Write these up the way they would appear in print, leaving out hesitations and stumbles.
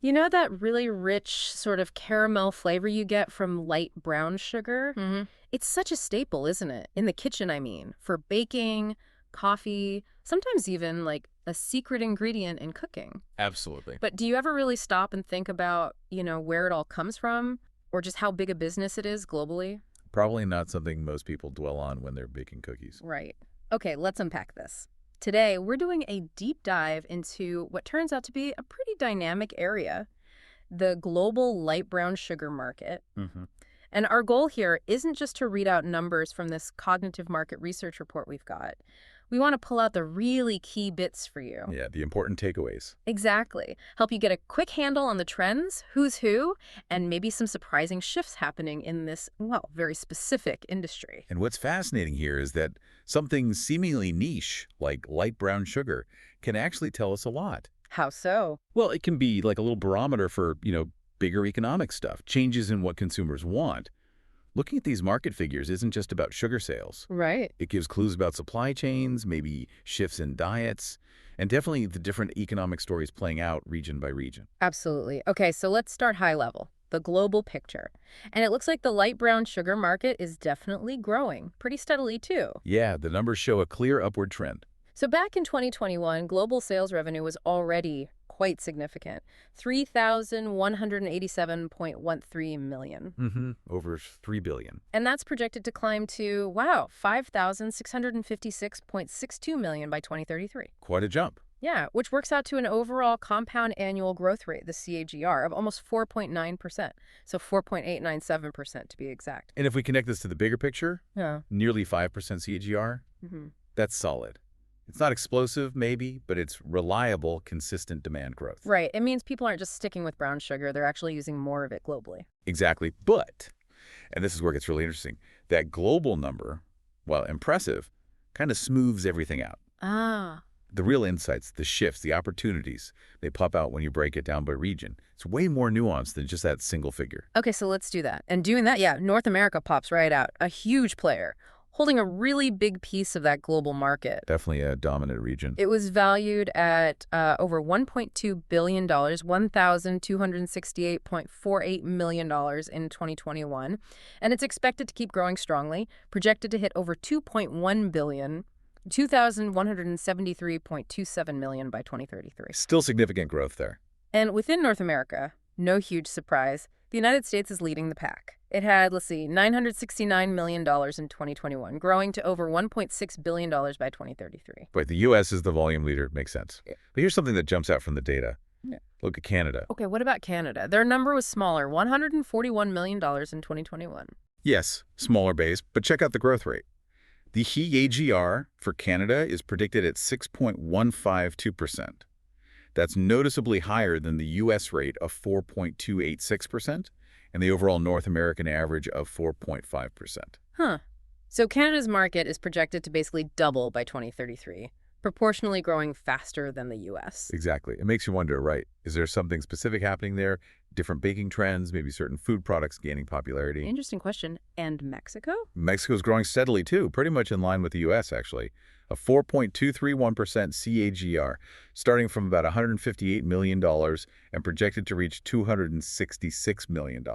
You know that really rich sort of caramel flavor you get from light brown sugar? Hmm. It's such a staple, isn't it? In the kitchen, I mean, for baking, coffee, sometimes even like a secret ingredient in cooking. Absolutely. But do you ever really stop and think about, where it all comes from or just how big a business it is globally? Probably not something most people dwell on when they're baking cookies. Right. Okay, let's unpack this. Today, we're doing a deep dive into what turns out to be a pretty dynamic area, the global light brown sugar market. Hmm. And our goal here isn't just to read out numbers from this cognitive market research report we've got. We want to pull out the really key bits for you. Yeah, the important takeaways. Exactly. Help you get a quick handle on the trends, who's who, and maybe some surprising shifts happening in this, well, very specific industry. And what's fascinating here is that something seemingly niche, like light brown sugar, can actually tell us a lot. How so? Well, it can be like a little barometer for, bigger economic stuff, changes in what consumers want. Looking at these market figures isn't just about sugar sales. Right. It gives clues about supply chains, maybe shifts in diets, and definitely the different economic stories playing out region by region. Absolutely. Okay, so let's start high level, the global picture. And it looks like the light brown sugar market is definitely growing, pretty steadily too. Yeah, the numbers show a clear upward trend. So back in 2021, global sales revenue was already quite significant, 3,187.13 million. Over 3 billion. And that's projected to climb to, wow, 5,656.62 million by 2033. Quite a jump. Yeah, which works out to an overall compound annual growth rate, the CAGR, of almost 4.9%. So 4.897% to be exact. And if we connect this to the bigger picture, Yeah. nearly 5% CAGR, hmm that's solid. It's not explosive, maybe, but it's reliable, consistent demand growth. Right. It means people aren't just sticking with brown sugar, they're actually using more of it globally. Exactly. But, and this is where it gets really interesting, that global number, while impressive, kind of smooths everything out. Ah. The real insights, the shifts, the opportunities, they pop out when you break it down by region. It's way more nuanced than just that single figure. Okay, so let's do that. And doing that, yeah, North America pops right out. A huge player, holding a really big piece of that global market. Definitely a dominant region. It was valued at over $1.2 billion, $1,268.48 million in 2021. And it's expected to keep growing strongly, projected to hit over $2.1 billion, $2,173.27 million by 2033. Still significant growth there. And within North America, no huge surprise, the United States is leading the pack. It had, $969 million in 2021, growing to over $1.6 billion by 2033. But the U.S. is the volume leader. Makes sense. Yeah. But here's something that jumps out from the data. Yeah. Look at Canada. Okay, what about Canada? Their number was smaller, $141 million in 2021. Yes, smaller base, but check out the growth rate. The CAGR for Canada is predicted at 6.152%. That's noticeably higher than the U.S. rate of 4.286% and the overall North American average of 4.5%. Huh. So Canada's market is projected to basically double by 2033, proportionally growing faster than the U.S. Exactly. It makes you wonder, right? Is there something specific happening there? Different baking trends, maybe certain food products gaining popularity? Interesting question. And Mexico? Mexico's growing steadily, too, pretty much in line with the U.S., actually. A 4.231% CAGR, starting from about $158 million and projected to reach $266 million.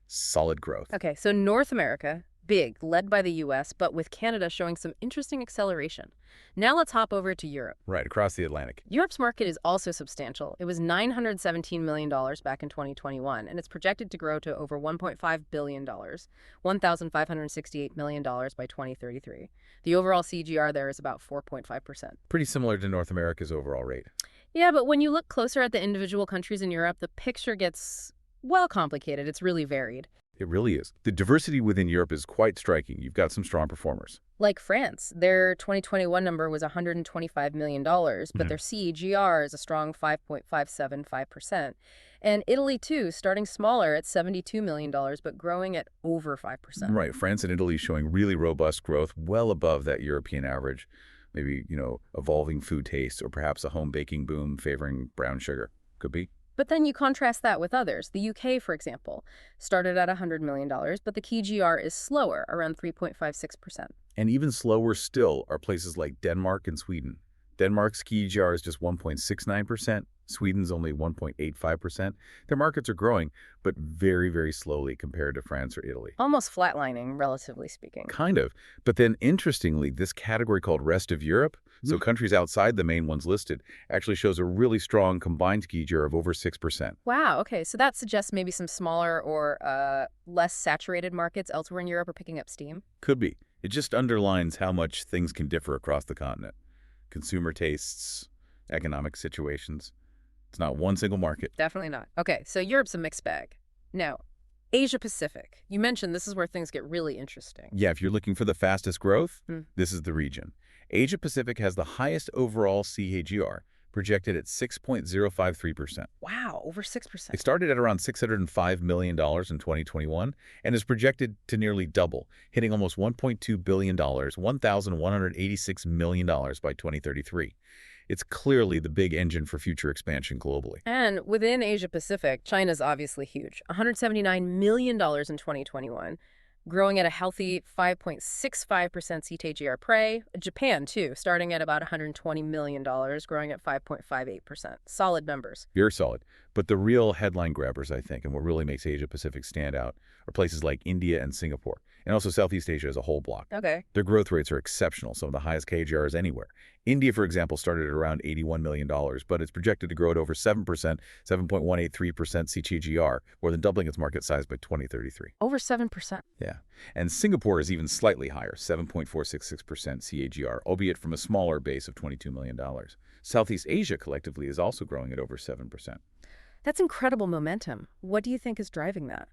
Solid growth. Okay, so North America, big, led by the U.S., but with Canada showing some interesting acceleration. Now let's hop over to Europe. Right, across the Atlantic. Europe's market is also substantial. It was $917 million back in 2021, and it's projected to grow to over $1.5 billion, $1,568 million by 2033. The overall CGR there is about 4.5%. Pretty similar to North America's overall rate. Yeah, but when you look closer at the individual countries in Europe, the picture gets, well, complicated. It's really varied. It really is. The diversity within Europe is quite striking. You've got some strong performers. Like France, their 2021 number was $125 million, but their CAGR is a strong 5.575%. And Italy, too, starting smaller at $72 million, but growing at over 5%. Right, France and Italy showing really robust growth, well above that European average. Maybe, evolving food tastes or perhaps a home baking boom favoring brown sugar. Could be. But then you contrast that with others. The UK, for example, started at $100 million, but the CAGR is slower, around 3.56%. And even slower still are places like Denmark and Sweden. Denmark's CAGR is just 1.69%, Sweden's only 1.85%. Their markets are growing, but very, very slowly compared to France or Italy. Almost flatlining, relatively speaking. Kind of. But then, interestingly, this category called Rest of Europe, so countries outside the main ones listed, actually shows a really strong combined CAGR of over 6%. Wow, okay, so that suggests maybe some smaller or less saturated markets elsewhere in Europe are picking up steam? Could be. It just underlines how much things can differ across the continent. Consumer tastes, economic situations. It's not one single market. Definitely not. Okay, so Europe's a mixed bag. Now, Asia Pacific. You mentioned this is where things get really interesting. Yeah, if you're looking for the fastest growth, Hmm. this is the region. Asia Pacific has the highest overall CAGR, projected at 6.053%. Wow, over It 6%. started at around $605 million in 2021 and is projected to nearly double, hitting almost $1.2 billion, $1,186 million by 2033. It's clearly the big engine for future expansion globally. And within Asia Pacific, China's obviously huge. $179 million in 2021, growing at a healthy 5.65% CAGR prey. Japan, too, starting at about $120 million, growing at 5.58%. Solid numbers. Very solid. But the real headline grabbers, I think, and what really makes Asia Pacific stand out are places like India and Singapore, and also Southeast Asia as a whole block. Okay. Their growth rates are exceptional, some of the highest KGRs anywhere. India, for example, started at around $81 million, but it's projected to grow at over 7%, 7.183% CAGR, more than doubling its market size by 2033. Over 7%. Yeah. And Singapore is even slightly higher, 7.466% CAGR, albeit from a smaller base of $22 million. Southeast Asia collectively is also growing at over 7%. That's incredible momentum. What do you think is driving that?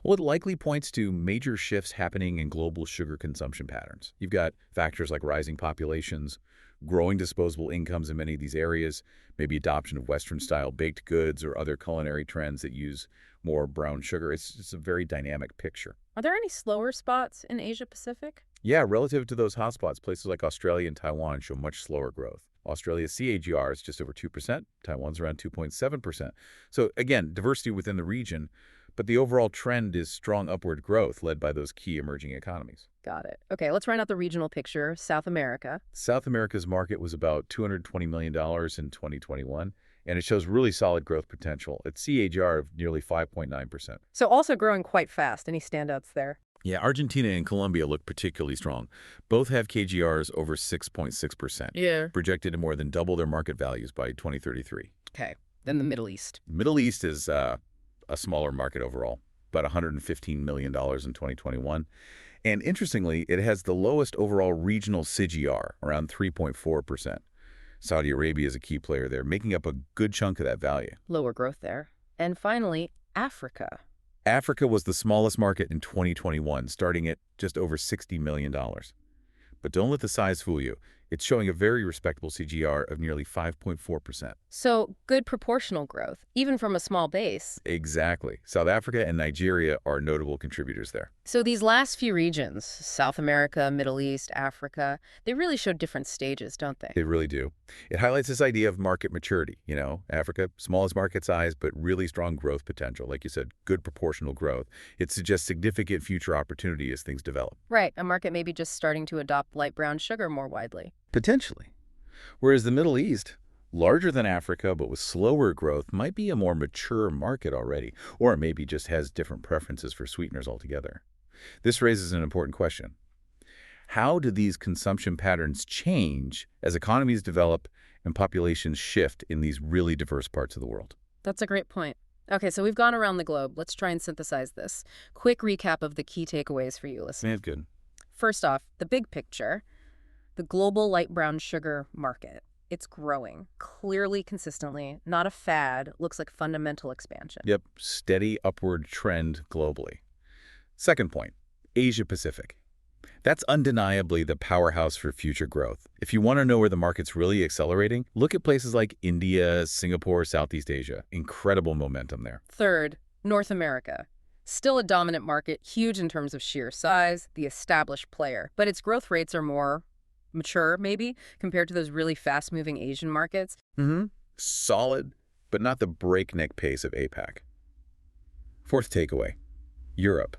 Well, it likely points to major shifts happening in global sugar consumption patterns. You've got factors like rising populations, growing disposable incomes in many of these areas, maybe adoption of Western-style baked goods or other culinary trends that use more brown sugar. It's a very dynamic picture. Are there any slower spots in Asia Pacific? Yeah, relative to those hotspots, places like Australia and Taiwan show much slower growth. Australia's CAGR is just over 2%, Taiwan's around 2.7%. So again, diversity within the region, but the overall trend is strong upward growth led by those key emerging economies. Got it. Okay, let's round out the regional picture. South America. South America's market was about $220 million in 2021, and it shows really solid growth potential at CAGR of nearly 5.9%. So also growing quite fast. Any standouts there? Yeah, Argentina and Colombia look particularly strong. Both have KGRs over 6.6%. Yeah. Projected to more than double their market values by 2033. Okay, then the Middle East. Middle East is a smaller market overall, about $115 million in 2021. And interestingly, it has the lowest overall regional CAGR, around 3.4%. Saudi Arabia is a key player there, making up a good chunk of that value. Lower growth there. And finally, Africa. Africa was the smallest market in 2021, starting at just over $60 million. But don't let the size fool you. It's showing a very respectable CGR of nearly 5.4%. So good proportional growth, even from a small base. Exactly. South Africa and Nigeria are notable contributors there. So these last few regions, South America, Middle East, Africa, they really show different stages, don't they? They really do. It highlights this idea of market maturity. You know, Africa, smallest market size, but really strong growth potential. Like you said, good proportional growth. It suggests significant future opportunity as things develop. Right, a market maybe just starting to adopt light brown sugar more widely. Potentially. Whereas the Middle East, larger than Africa but with slower growth, might be a more mature market already, or maybe just has different preferences for sweeteners altogether. This raises an important question. How do these consumption patterns change as economies develop and populations shift in these really diverse parts of the world? That's a great point. Okay, so we've gone around the globe. Let's try and synthesize this. Quick recap of the key takeaways for you, listeners. That's good. First off, the big picture, the global light brown sugar market. It's growing, clearly, consistently, not a fad, looks like fundamental expansion. Yep, steady upward trend globally. Second point, Asia Pacific. That's undeniably the powerhouse for future growth. If you want to know where the market's really accelerating, look at places like India, Singapore, Southeast Asia. Incredible momentum there. Third, North America. Still a dominant market, huge in terms of sheer size, the established player, but its growth rates are more mature, maybe, compared to those really fast-moving Asian markets. Solid, but not the breakneck pace of APAC. Fourth takeaway, Europe.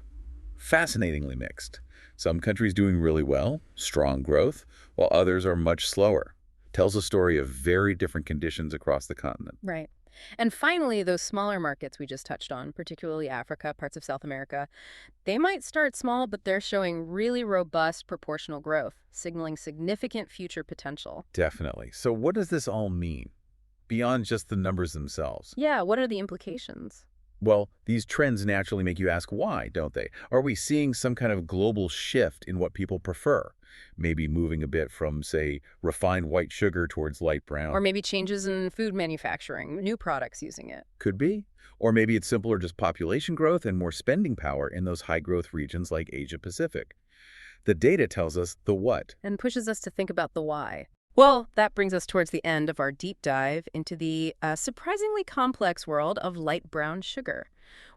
Fascinatingly mixed. Some countries doing really well, strong growth, while others are much slower. Tells a story of very different conditions across the continent. Right. And finally, those smaller markets we just touched on, particularly Africa, parts of South America, they might start small, but they're showing really robust proportional growth, signaling significant future potential. Definitely. So what does this all mean, beyond just the numbers themselves? Yeah, what are the implications? Well, these trends naturally make you ask why, don't they? Are we seeing some kind of global shift in what people prefer? Maybe moving a bit from, say, refined white sugar towards light Or brown? maybe changes in food manufacturing, new products using it. Could be. Or maybe it's simpler just population growth and more spending power in those high-growth regions like Asia-Pacific. The data tells us the what. And pushes us to think about the why. Well, that brings us towards the end of our deep dive into the surprisingly complex world of light brown sugar.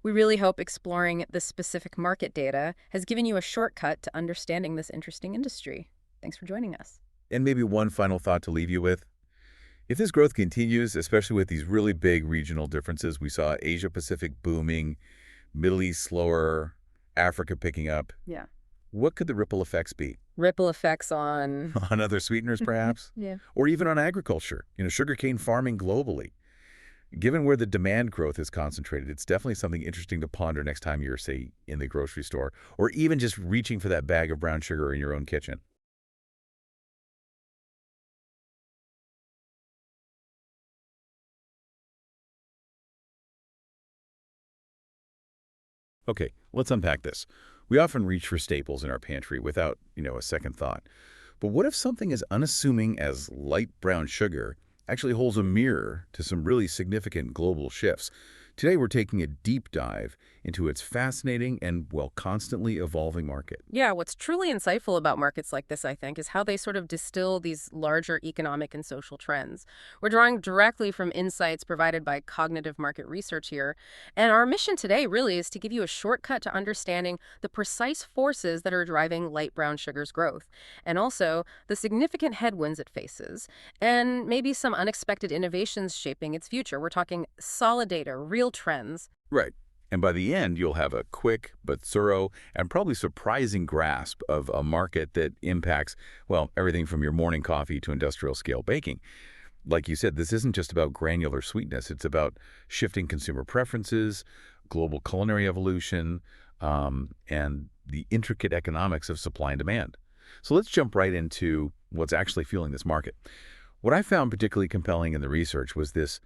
We really hope exploring the specific market data has given you a shortcut to understanding this interesting industry. Thanks for joining us. And maybe one final thought to leave you with. If this growth continues, especially with these really big regional differences, we saw Asia-Pacific booming, Middle East slower, Africa picking up, Yeah. what could the ripple effects be? Ripple effects on... On other sweeteners, perhaps? Yeah. Or even on agriculture, sugarcane farming globally. Given where the demand growth is concentrated, it's definitely something interesting to ponder next time you're, say, in the grocery store, or even just reaching for that bag of brown sugar in your own kitchen. Okay, let's unpack this. We often reach for staples in our pantry without, a second thought. But what if something as unassuming as light brown sugar actually holds a mirror to some really significant global shifts? Today, we're taking a deep dive into its fascinating and, well, constantly evolving market. Yeah, what's truly insightful about markets like this, I think, is how they sort of distill these larger economic and social trends. We're drawing directly from insights provided by cognitive market research here, and our mission today really is to give you a shortcut to understanding the precise forces that are driving light brown sugar's growth, and also the significant headwinds it faces, and maybe some unexpected innovations shaping its future. We're talking solid data, real trends. Right. And by the end, you'll have a quick but thorough and probably surprising grasp of a market that impacts, well, everything from your morning coffee to industrial scale baking. Like you said, this isn't just about granular sweetness. It's about shifting consumer preferences, global culinary evolution, and the intricate economics of supply and demand. So let's jump right into what's actually fueling this market. What I found particularly compelling in the research was this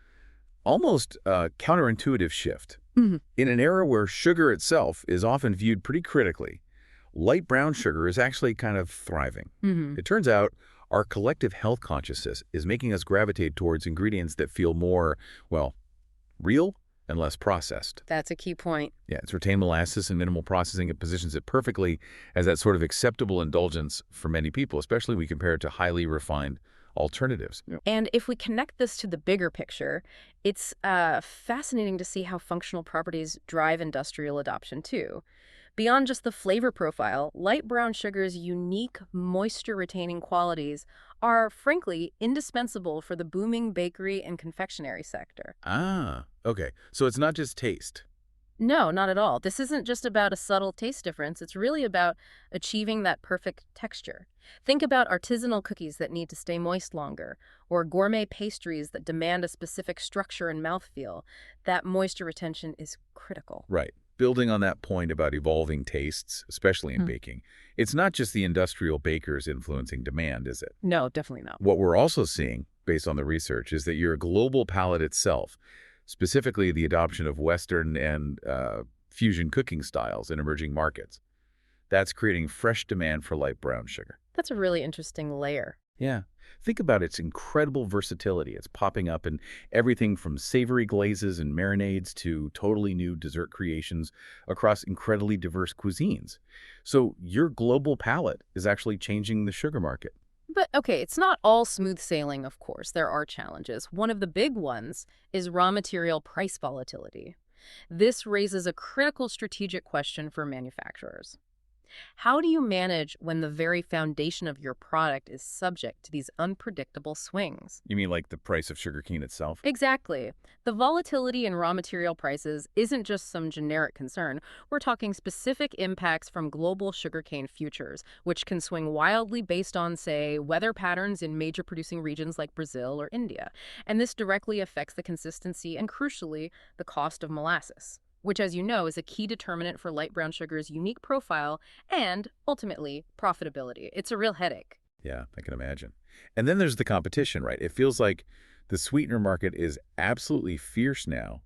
almost counterintuitive shift. Mhm. In an era where sugar itself is often viewed pretty critically, light brown sugar is actually kind of thriving. Mhm. It turns out our collective health consciousness is making us gravitate towards ingredients that feel more, well, real and less processed. That's a key point. Yeah, it's retained molasses and minimal processing. It positions it perfectly as that sort of acceptable indulgence for many people, especially when we compare it to highly refined alternatives. Yeah. And if we connect this to the bigger picture, it's fascinating to see how functional properties drive industrial adoption too. Beyond just the flavor profile, light brown sugar's unique moisture-retaining qualities are, frankly, indispensable for the booming bakery and confectionery sector. Ah, okay. So it's not just taste. No, not at all. This isn't just about a subtle taste difference. It's really about achieving that perfect texture. Think about artisanal cookies that need to stay moist longer, or gourmet pastries that demand a specific structure and mouthfeel. That moisture retention is critical. Right. Building on that point about evolving tastes, especially in Hmm. baking, it's not just the industrial bakers influencing demand, is it? No, definitely not. What we're also seeing, based on the research, is that your global palate itself, specifically the adoption of Western and fusion cooking styles in emerging markets, that's creating fresh demand for light brown sugar. That's a really interesting layer. Yeah. Think about its incredible versatility. It's popping up in everything from savory glazes and marinades to totally new dessert creations across incredibly diverse cuisines. So your global palate is actually changing the sugar market. But okay, it's not all smooth sailing, of course. There are challenges. One of the big ones is raw material price volatility. This raises a critical strategic question for manufacturers. How do you manage when the very foundation of your product is subject to these unpredictable swings? You mean like the price of sugarcane itself? Exactly. The volatility in raw material prices isn't just some generic concern. We're talking specific impacts from global sugarcane futures, which can swing wildly based on, say, weather patterns in major producing regions like Brazil or India. And this directly affects the consistency and, crucially, the cost of molasses, which, as you know, is a key determinant for light brown sugar's unique profile and, ultimately, profitability. It's a real headache. Yeah, I can imagine. And then there's the competition, right? It feels like the sweetener market is absolutely fierce now.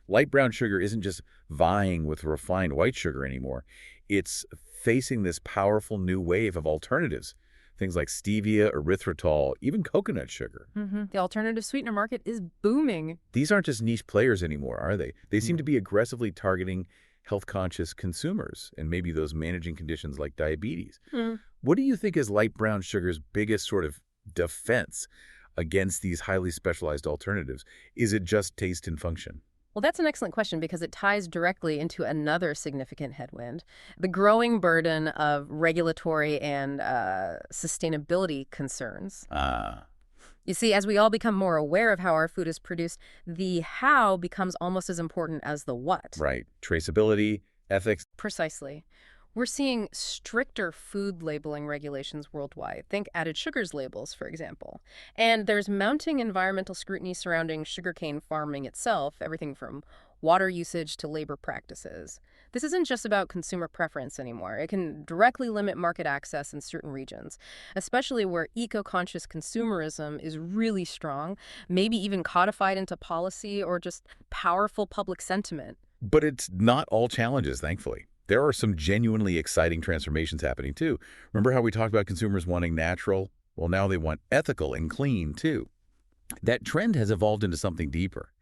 Light brown sugar isn't just vying with refined white sugar anymore. It's facing this powerful new wave of alternatives. Things like stevia, erythritol, even coconut sugar. The alternative sweetener market is booming. These aren't just niche players anymore, are they? They seem to be aggressively targeting health-conscious consumers and maybe those managing conditions like diabetes. Hmm. What do you think is light brown sugar's biggest sort of defense against these highly specialized alternatives? Is it just taste and function? Well, that's an excellent question because it ties directly into another significant headwind, the growing burden of regulatory and sustainability concerns. Ah, You see, as we all become more aware of how our food is produced, the how becomes almost as important as the what. right. Traceability, ethics. Precisely. We're seeing stricter food labeling regulations worldwide. Think added sugars labels, for example. And there's mounting environmental scrutiny surrounding sugarcane farming itself, everything from water usage to labor practices. This isn't just about consumer preference anymore. It can directly limit market access in certain regions, especially where eco-conscious consumerism is really strong, maybe even codified into policy or just powerful public sentiment. But it's not all challenges, thankfully. There are some genuinely exciting transformations happening, too. Remember how we talked about consumers wanting natural? Well, now they want ethical and clean, too. That trend has evolved into something deeper,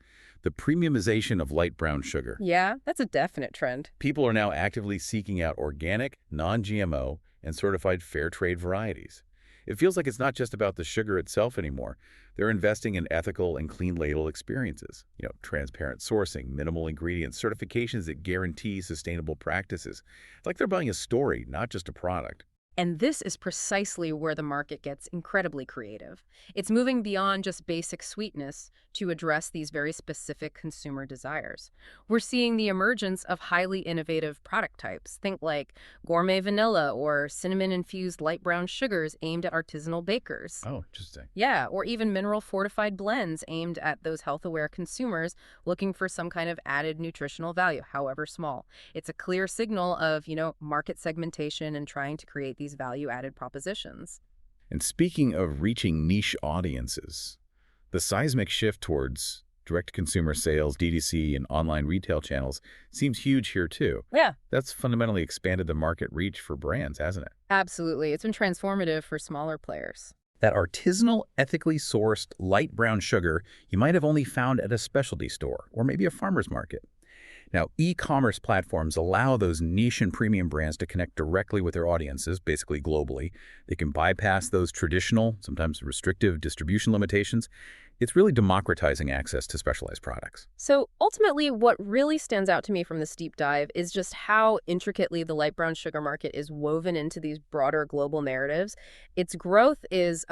the premiumization of light brown sugar. Yeah, that's a definite trend. People are now actively seeking out organic, non-GMO, and certified fair trade varieties. It feels like it's not just about the sugar itself anymore. They're investing in ethical and clean label experiences. Transparent sourcing, minimal ingredients, certifications that guarantee sustainable practices. It's like they're buying a story, not just a product. And this is precisely where the market gets incredibly creative. It's moving beyond just basic sweetness to address these very specific consumer desires. We're seeing the emergence of highly innovative product types. Think like gourmet vanilla or cinnamon-infused light brown sugars aimed at artisanal bakers. Oh, interesting. Yeah, or even mineral fortified blends aimed at those health-aware consumers looking for some kind of added nutritional value, however small. It's a clear signal of, market segmentation and trying to create these value-added propositions. And speaking of reaching niche audiences, the seismic shift towards direct-to-consumer sales, DTC, and online retail channels seems huge here, too. Yeah, That's fundamentally expanded the market reach for brands, hasn't it? absolutely. It's been transformative for smaller players. That artisanal, ethically sourced light brown sugar you might have only found at a specialty store or maybe a farmer's market. Now, e-commerce platforms allow those niche and premium brands to connect directly with their audiences, basically globally. They can bypass those traditional, sometimes restrictive distribution limitations. It's really democratizing access to specialized products. So ultimately, what really stands out to me from this deep dive is just how intricately the light brown sugar market is woven into these broader global narratives. Its growth is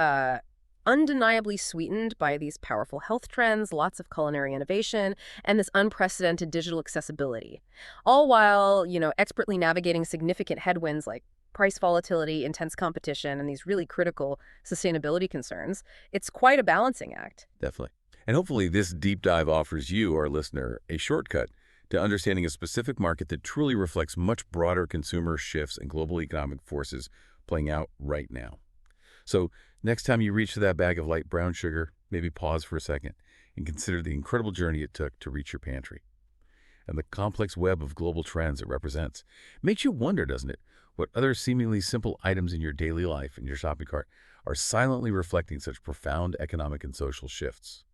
undeniably sweetened by these powerful health trends, lots of culinary innovation, and this unprecedented digital accessibility. All while, expertly navigating significant headwinds like price volatility, intense competition, and these really critical sustainability concerns. It's quite a balancing act. Definitely. And hopefully this deep dive offers you, our listener, a shortcut to understanding a specific market that truly reflects much broader consumer shifts and global economic forces playing out right now. So next time you reach for that bag of light brown sugar, maybe pause for a second and consider the incredible journey it took to reach your pantry and the complex web of global trends it represents. Makes you wonder, doesn't it, what other seemingly simple items in your daily life and your shopping cart are silently reflecting such profound economic and social shifts.